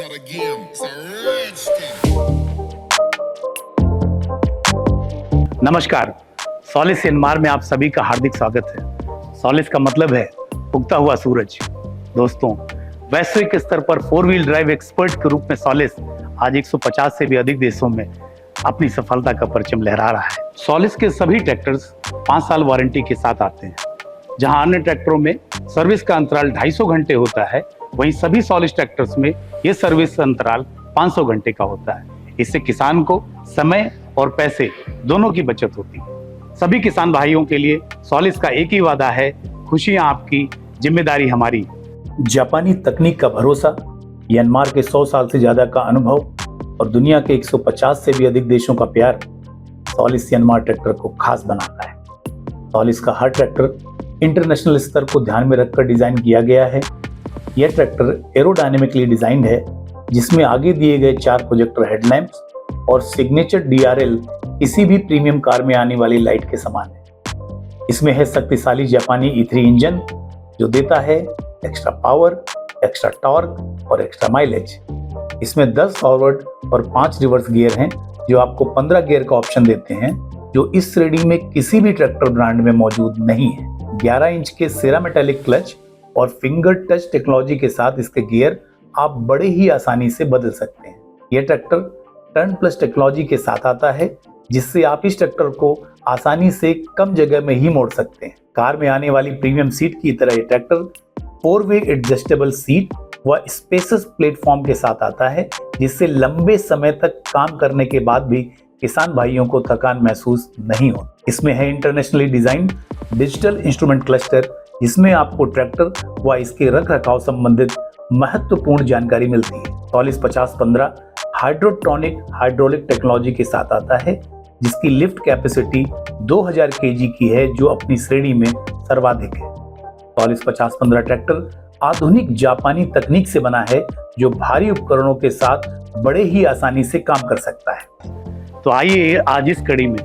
not a game, it's a rich thing. नमस्कार, Solis सिनेमार में आप सभी का हार्दिक स्वागत है। सॉलिस का मतलब है उगता हुआ सूरज। दोस्तों, वैश्विक स्तर पर 4 व्हील ड्राइव एक्सपर्ट के रूप में सॉलिस आज 150 से भी अधिक देशों में अपनी सफलता का परचम लहरा रहा है। सॉलिस के सभी ट्रैक्टर्स 5 साल वारंटी के साथ आते हैं। जहां अन्य ट्रैक्टरों में सर्विस का अंतराल 250 घंटे होता है, वहीं सभी सॉलिस ट्रैक्टर्स में यह सर्विस अंतराल 500 घंटे का होता है। इससे किसान को समय और पैसे दोनों की बचत होती है। सभी किसान भाइयों के लिए सॉलिस का एक ही वादा है, खुशियां आपकी, जिम्मेदारी हमारी। जापानी तकनीक का भरोसा, म्यांमार के 100 साल से ज्यादा का अनुभव और दुनिया के 150 से भी अधिक देशों का प्यार सॉलिस म्यांमार ट्रैक्टर को खास बनाता है। सॉलिस का हर ट्रैक्टर इंटरनेशनल स्तर को ध्यान में रखकर डिजाइन किया गया है। यह ट्रैक्टर एरोडायनेमिकली डिजाइंड है, जिसमें आगे दिए गए 4 प्रोजेक्टर हेडलैम्प्स और सिग्नेचर DRL किसी भी प्रीमियम कार में आने वाली लाइट के समान है। इसमें है शक्तिशाली जापानी E3 इंजन, जो देता है एक्स्ट्रा पावर, एक्स्ट्रा टॉर्क और एक्स्ट्रा माइलेज। इसमें 10 फॉरवर्ड और 5 रिवर्स गियर हैं, जो आपको 15 गियर का ऑप्शन देते हैं, जो इस श्रेणी में किसी भी ट्रैक्टर ब्रांड में मौजूद नहीं है। 11 इंच के सेरा मेटालिक क्लच और फिंगर टच टेक्नोलॉजी के साथ इसके गियर आप बड़े ही आसानी से बदल सकते हैं। यह ट्रैक्टर टर्न प्लस टेक्नोलॉजी के साथ आता है, जिससे आप इस ट्रैक्टर को आसानी से कम जगह में ही मोड़ सकते हैं। कार में आने वाली प्रीमियम सीट की तरह यह ट्रैक्टर 4-वे एडजस्टेबल सीट व स्पेसियस प्लेटफॉर्म के साथ आता है, जिससे लंबे समय तक काम करने के बाद भी किसान भाइयों को थकान महसूस नहीं हो। इसमें है internationally design digital instrument cluster, जिसमें आपको ट्रैक्टर व इसके रख रखाव संबंधित महत्वपूर्ण जानकारी मिलती है। सॉलिस 5015 हाइड्रोट्रॉनिक हाइड्रोलिक टेक्नोलॉजी के साथ आता है, जिसकी लिफ्ट कैपेसिटी 2000 kg की है, जो अपनी श्रेणी में सर्वाधिक है। सॉलिस 5015 ट्रैक्टर आधुनिक जापानी तकनीक से बना है, जो भारी उपकरणों के साथ बड़े ही आसानी से काम कर सकता है। तो आइए आज इस कड़ी में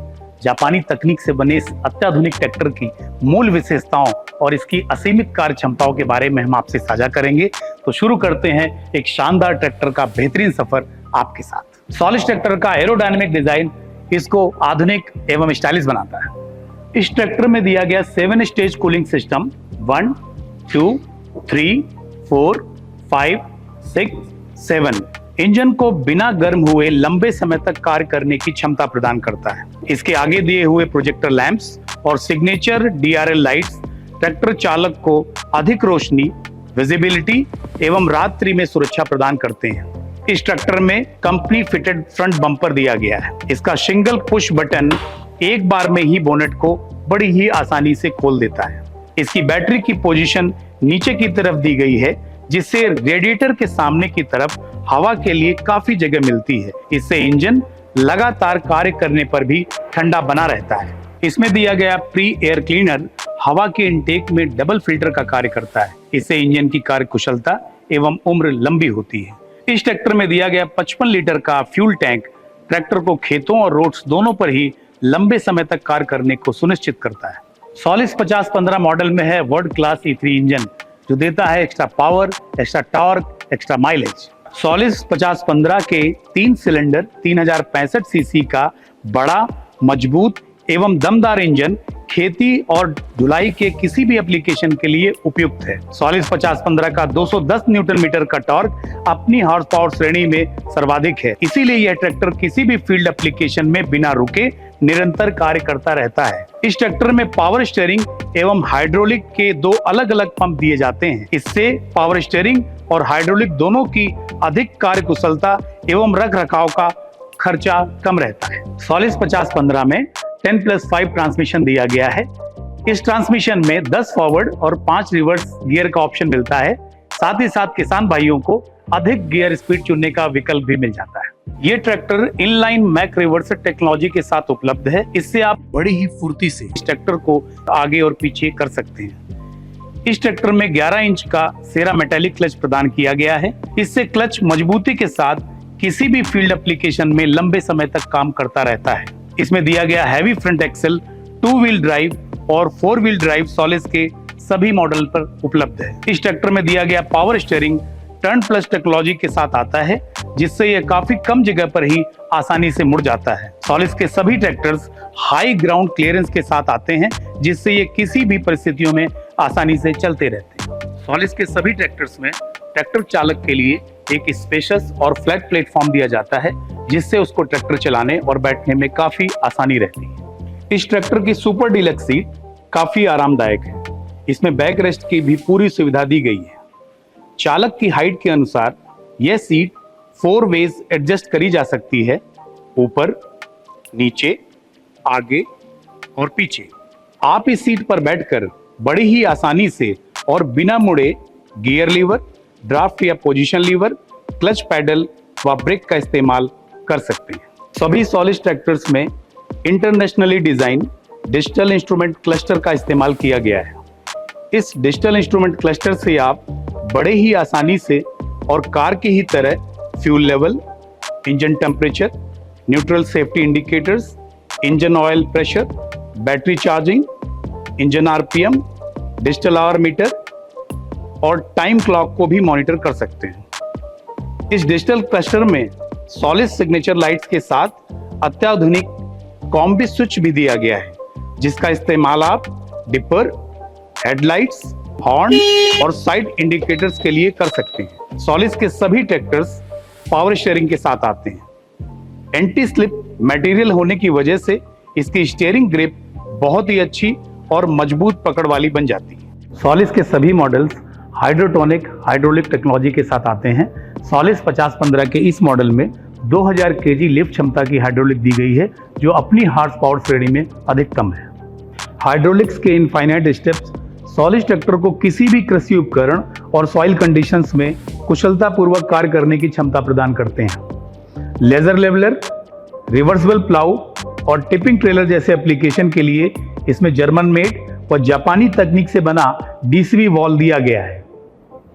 जापानी तकनीक से बने इस अत्याधुनिक ट्रैक्टर की मूल विशेषताओं और इसकी असीमित कार्य क्षमताओं के बारे में हम आपसे साझा करेंगे। तो शुरू करते हैं एक शानदार ट्रैक्टर का बेहतरीन सफर आपके साथ। सॉलिस ट्रैक्टर का एरोडायनेमिक डिजाइन इसको आधुनिक एवं स्टाइलिश बनाता है। इस ट्रैक्टर में दिया गया 7 स्टेज कूलिंग सिस्टम 1, 2, 3, 4, 5, 6, 7 इंजन को बिना गर्म हुए लंबे समय तक कार्य करने की क्षमता प्रदान करता है। इसके आगे दिए हुए प्रोजेक्टर लैंप्स और सिग्नेचर DRL लाइट्स ट्रैक्टर चालक को अधिक रोशनी, विजिबिलिटी एवं रात्रि में सुरक्षा प्रदान करते हैं। इस ट्रैक्टर में कंपनी फिटेड फ्रंट बम्पर दिया गया है। इसका सिंगल पुश बटन एक बार में ही बोनेट को बड़ी ही आसानी से खोल देता है। इसकी बैटरी की पोजीशन नीचे की तरफ दी गई है, जिससे रेडिएटर के सामने की तरफ हवा के लिए काफी जगह मिलती है। इससे इंजन लगातार कार्य करने पर भी ठंडा बना रहता है। इसमें दिया गया प्री एयर क्लीनर हवा के इनटेक में डबल फिल्टर का कार्य करता है। इससे इंजन की कार्य कुशलता एवं उम्र लंबी होती है। इस ट्रैक्टर में दिया गया 55 लीटर का फ्यूल टैंक ट्रैक्टर को खेतों और रोड्स दोनों पर ही लंबे समय तक कार्य करने को सुनिश्चित करता है। सॉलिस 5015 मॉडल में है वर्ल्ड क्लास E3 इंजन, जो देता है extra power, extra torque, extra mileage. Solis 5015 के 3 सिलेंडर 3065 सीसी का बड़ा, मजबूत एवं दमदार इंजन खेती और ढुलाई के किसी भी एप्लीकेशन के लिए उपयुक्त है। सॉलिस 5015 का 210 न्यूटन मीटर का टॉर्क अपनी हॉर्स पावर श्रेणी में सर्वाधिक है। इसीलिए यह ट्रैक्टर किसी भी फील्ड एप्लीकेशन में बिना रुके निरंतर कार्य करता रहता है। इस ट्रैक्टर में पावर स्टीयरिंग एवं हाइड्रोलिक के 2 अलग अलग पंप दिए जाते हैं। इससे पावर स्टीयरिंग और हाइड्रोलिक दोनों की अधिक कार्य कुशलता एवं रख रखाव का खर्चा कम रहता है। सॉलिस 5015 में 10+5 ट्रांसमिशन दिया गया है। इस ट्रांसमिशन में 10 फॉरवर्ड और 5 रिवर्स गियर का ऑप्शन मिलता है। साथ ही साथ किसान भाइयों को अधिक गियर स्पीड चुनने का विकल्प भी मिल जाता है। ये tractor inline mac reverse technology के साथ उपलब्ध है। इससे आप बड़ी ही फुर्ती से इस ट्रैक्टर को आगे और पीछे कर सकते हैं। इस ट्रैक्टर में 11 इंच का सेरा मेटालिक क्लच प्रदान किया गया है। इससे क्लच मजबूती के साथ किसी भी फील्ड एप्लीकेशन में लंबे समय तक काम करता रहता है। इसमें दिया गया heavy front axle 2 wheel drive और 4 व्हील ड्राइव सॉलिस के सभी मॉडल पर उपलब्ध है। इस ट्रैक्टर में दिया गया power steering turn plus technology के साथ आता है, जिससे यह काफी कम जगह पर ही आसानी से मुड़ जाता है। सॉलिस के सभी ट्रैक्टर्स हाई ग्राउंड क्लियरेंस के साथ आते हैं, जिससे ये किसी भी परिस्थितियों में आसानी से चलते रहते हैं। सॉलिस के सभी ट्रैक्टर्स में ट्रैक्टर चालक के लिए एक स्पेशियस और फ्लैट प्लेटफॉर्म दिया जाता है, जिससे उसको ट्रैक्टर चलाने और बैठने में काफी आसानी रहती है। इस ट्रैक्टर की सुपर डीलक्स सीट काफी आरामदायक है। इसमें बैक रेस्ट की भी पूरी सुविधा दी गई है। चालक की हाइट के अनुसार यह सीट 4 वेज एडजस्ट करी जा सकती है, ऊपर, नीचे, आगे और पीछे। आप इस सीट पर बैठकर बड़ी ही आसानी से और बिना मुड़े गियर लीवर, ड्राफ्ट या पोजीशन लीवर, क्लच पैडल व ब्रेक का इस्तेमाल कर सकते हैं। सभी सॉलिस ट्रैक्टर्स में internationally design digital instrument cluster का इस्तेमाल किया गया है। इस डिजिटल इंस्ट्रूमेंट क्लस्टर से आप बड़े ही आसानी से और कार की ही तरह fuel level, engine temperature, neutral safety indicators, engine oil pressure, battery charging, engine RPM, digital hour meter और टाइम क्लॉक को भी मॉनिटर कर सकते हैं। इस डिजिटल क्लस्टर में सॉलिस सिग्नेचर लाइट्स के साथ अत्याधुनिक कॉम्बी स्विच भी दिया गया है, जिसका इस्तेमाल आप डिपर, हेडलाइट्स, हॉर्न और साइड इंडिकेटर्स के लिए कर सकते हैं। सॉलिस के सभी ट्रैक्टर्स पावर शेयरिंग के साथ आते हैं। एंटी स्लिप मटेरियल होने की वजह से इसकी स्टीयरिंग ग्रिप बहुत ही अच्छी और मजबूत पकड़ वाली बन जाती है। सॉलिस के सभी मॉडल्स हाइड्रोटोनिक हाइड्रोलिक टेक्नोलॉजी के साथ आते हैं। सॉलिस 5015 के इस मॉडल में 2000 केजी लिफ्ट क्षमता की हाइड्रोलिक दी गई है, जो अपनी हार्स पावर श्रेणी में अधिकतम है। हाइड्रोलिक्स के इनफाइनाइट स्टेप्स सॉलिस ट्रैक्टर को किसी भी कृषि उपकरण और सॉइल कंडीशंस में कुशलतापूर्वक कार्य करने की क्षमता प्रदान करते हैं। लेजर लेवलर, रिवर्सिबल प्लाऊ और टिपिंग ट्रेलर जैसे एप्लीकेशन के लिए इसमें जर्मन मेड व जापानी तकनीक से बना डीसीवी वॉल दिया गया है।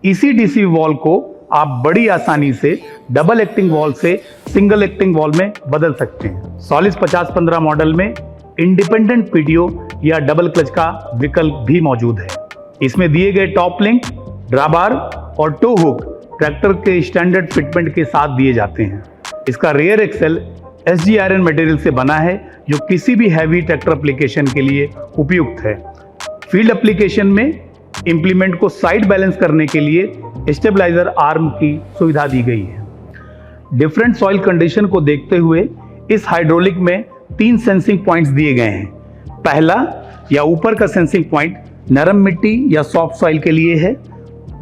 इसी डीसीवी वॉल को आप बड़ी आसानी से डबल एक्टिंग वॉल से सिंगल एक्टिंग वॉल में बदल सकते हैं। सॉलिस 5015 मॉडल में इंडिपेंडेंट पीडीओ या डबल क्लच का विकल्प भी मौजूद है। इसमें दिए गए टॉप लिंक, ड्राबार और टो हुक ट्रैक्टर के स्टैंडर्ड फिटमेंट के साथ दिए जाते हैं। इसका rear axle SG iron material से बना है, जो किसी भी हैवी ट्रैक्टर एप्लीकेशन के लिए उपयुक्त है। फील्ड एप्लीकेशन में इंप्लीमेंट को साइड बैलेंस करने के लिए स्टेबलाइजर आर्म की सुविधा दी गई है। डिफरेंट सॉइल कंडीशन को देखते हुए इस हाइड्रोलिक में 3 सेंसिंग पॉइंट्स दिए गए हैं। पहला या ऊपर का सेंसिंग पॉइंट नरम मिट्टी या सॉफ्ट सॉइल के लिए है।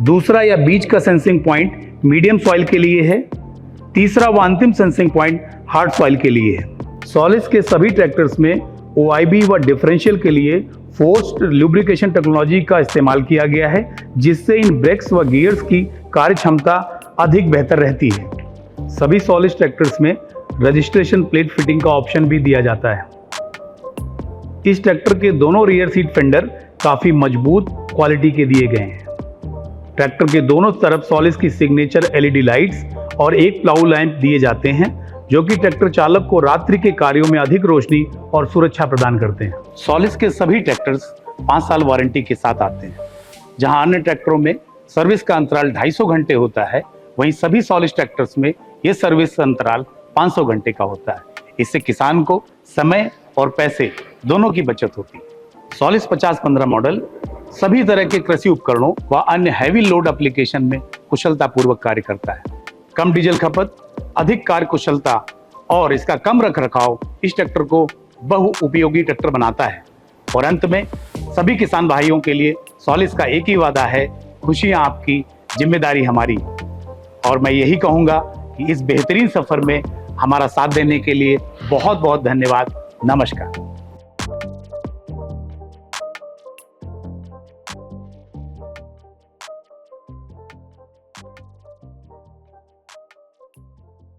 दूसरा या बीच का सेंसिंग पॉइंट मीडियम सॉइल के लिए है। तीसरा व अंतिम सेंसिंग पॉइंट हार्ड सॉइल के लिए है। सॉलिस के सभी ट्रैक्टर्स में ओआईबी व डिफरेंशियल के लिए फोर्स्ड लुब्रिकेशन टेक्नोलॉजी का इस्तेमाल किया गया है, जिससे इन ब्रेक्स व गियर्स की कार्य क्षमता अधिक बेहतर रहती है। सभी सॉलिस ट्रैक्टर्स में रजिस्ट्रेशन प्लेट फिटिंग का ऑप्शन भी दिया जाता है। इस ट्रैक्टर के दोनों रियर सीट फेंडर काफी मजबूत क्वालिटी के दिए गए हैं। ट्रैक्टर के दोनों तरफ सॉलिस की सिग्नेचर एलईडी लाइट्स और एक प्लाऊ लैंप दिए जाते हैं, जो कि ट्रैक्टर चालक को रात्रि के कार्यों में अधिक रोशनी और सुरक्षा प्रदान करते हैं। सॉलिस के सभी ट्रैक्टर्स 5 साल वारंटी के साथ आते हैं। जहां अन्य ट्रैक्टरों में सर्विस का अंतराल 250 घंटे होता है, वहीं सभी सॉलिस ट्रैक्टर्स में यह सर्विस अंतराल 500 घंटे का होता है। इससे किसान को समय और पैसे दोनों की बचत होती है। सॉलिस 5015 मॉडल सभी तरह के कृषि उपकरणों व अन्य हैवी लोड एप्लीकेशन में कुशलतापूर्वक कार्य करता है। कम डीजल खपत, अधिक कार्य कुशलता और इसका कम रखरखाव इस ट्रैक्टर को बहु उपयोगी ट्रैक्टर बनाता है। और अंत में सभी किसान भाइयों के लिए सॉलिस का एक ही वादा है, खुशियां आपकी, जिम्मेदारी हमारी। और मैं यही कहूंगा कि इस बेहतरीन सफर में हमारा साथ देने के लिए बहुत बहुत धन्यवाद। नमस्कार।